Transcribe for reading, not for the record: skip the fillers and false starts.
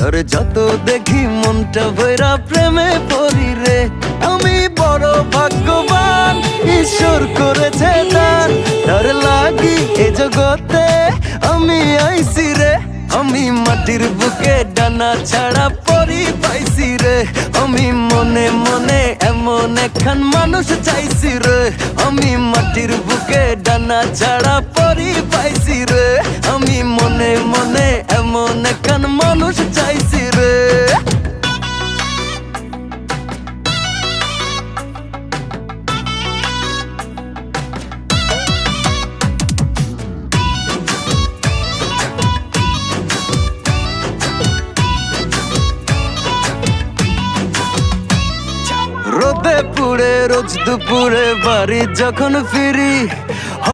তোর যত দেখি মনটা ভৈরা প্রেমে পড়ি রে। আমি বড় ভাগ্যবান, ঈশ্বর করেছে দান, তোর লাগি এ জগতে আমি আইছি রে। আমি মাটির বুকে ডানা ছাড়া পরি পাইছি রে। আমি মনে মনে এমন একখান মানুষ চাইছি রে। আমি মাটির বুকে ডানা ছাড়া পরি পাইছি রে। আমি মনে মনে এমন একখান মানুষ চাইছি রে। রোদে পুড়ে রোজ দুপুরে বাড়ি যখন ফিরি,